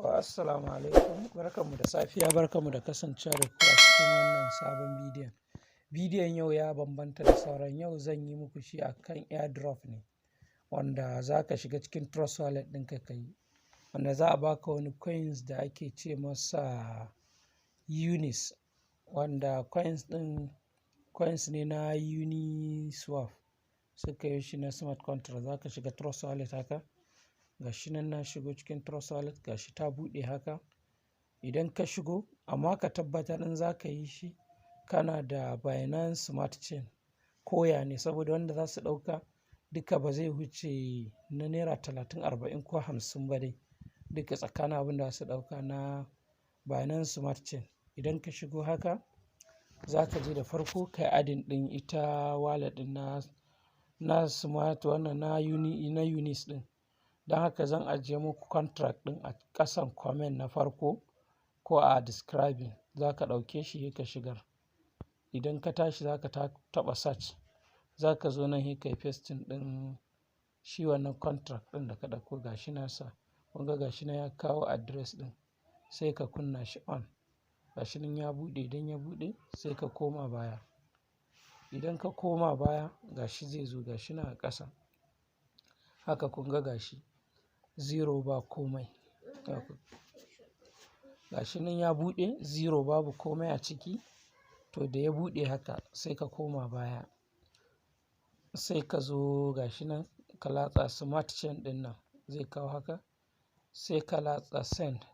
Assalamu alaikum, barkanmu da safiya, barkanmu da kasancewa da ku a cikin wannan sabon bidiyon. Bidiyon yau ya bambanta da sauran. Yau zan yi muku shi akan airdrop ne, wanda za ka shiga cikin trust wallet ɗinka ka yi, wanda za a baka wani coins da ake ce masa unis, wanda coins ɗin coins ne na uniswap, suka yi shi na smart contract. Za ka shiga trust wallet haka, ga shi nan na shigo cikin trust wallet, ga shi ta buɗe haka. Idan ka shigo, amma ka tabbatar in za ka yi shi kana da Binance Smart Chain koya ne, saboda wanda za su ɗauka duka ba zai wuce na naira 30, 40 ko 50 ba dai, duka tsakanin abin da su ɗauka na Binance Smart Chain. Idan ka shigo haka, za ka je da farko kai adin ɗin ita wallet ɗin na smart wannan na unis ɗin. Don haka zan ajiye muku contract ɗin a ƙasan comment na farko ko a describing, za ka ɗauke shi ka shigar. Idan ka tashi za ka taɓa search, za ka zo nan ka yi pasting ɗin shi wannan contract ɗin da ka ɗauko. Ga shi nasa, kunga ga shi na ya kawo address ɗin, sai ka kunna shi on. Ga shi nan ya buɗe, idan ya buɗe sai ka koma baya. Idan ka koma baya, ga shi zai zo, ga shi na a ƙasa haka, kunga ga shi 0 ba komai. Ga shi nan ya buɗe 0 babu komai a ciki. To da ya buɗe haka sai ka koma baya, sai ka zo ga shi nan ka latsa smart chain ɗin nan, zai kawo haka, sai ka latsa send.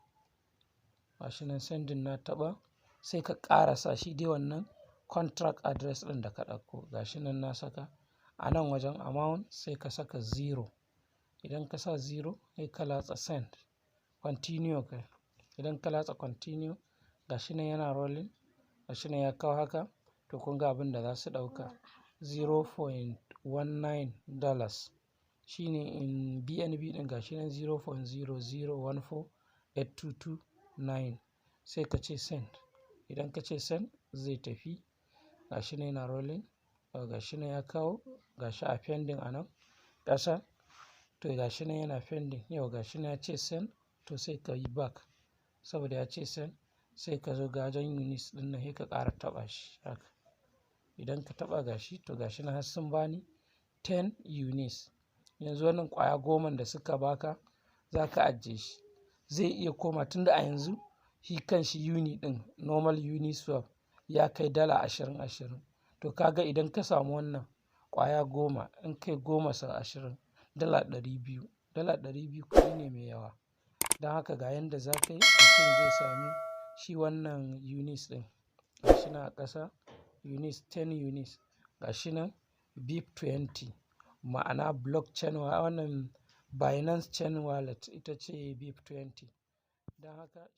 Ga shi nan sendin na taɓa, sai ka ƙarasa shi dai wannan contract address ɗin da ka ɗauko. Ga shi nan na saka a nan wajen amount, sai ka saka 0. Idan ka sa 0 sai ka latsa send, continue kai. Idan ka latsa continue, ga shi nan yana rolling, ga shi nan ya kawo haka. To kun ga abin da za su ɗauka $0.19 shine in BNB ɗin, ga shi nan 0.0014822.9. sai ka ce send. Idan ka ce send zai tafi. Ga shi nan yana rolling, ga shi nan ya kawo, ga shi a pending a nan ƙasa. To ga shi nan yana pending, yau ga shi nan ya ce send. To sai ka yi back, saboda ya ce send, sai ka zo gajen unis ɗin nan sai ka ƙara taɓa shi haka. Idan ka taɓa ga shi, to ga shi nan har sun bani 10 unis. Yanzu wannan ƙwaya 10 da suka baka za ka ajiye shi, zai iya koma tunda a yanzu shi kan shi uni ɗin normal uniswap ya kai dala 20. To kaga idan ka samu wannan ƙwaya 10, in kai 10 sau 20, dala 200. Dala 200 kuɗi ne mai yawa. Don haka ga yanda za ka yi, mutum zai sami shi wannan unis ɗin. Ga shi nan a ƙasa unis, 10 unis. Ga shi nan BEP20, ma'ana blockchain wannan Binance chain wallet ita ce BEP20. Don haka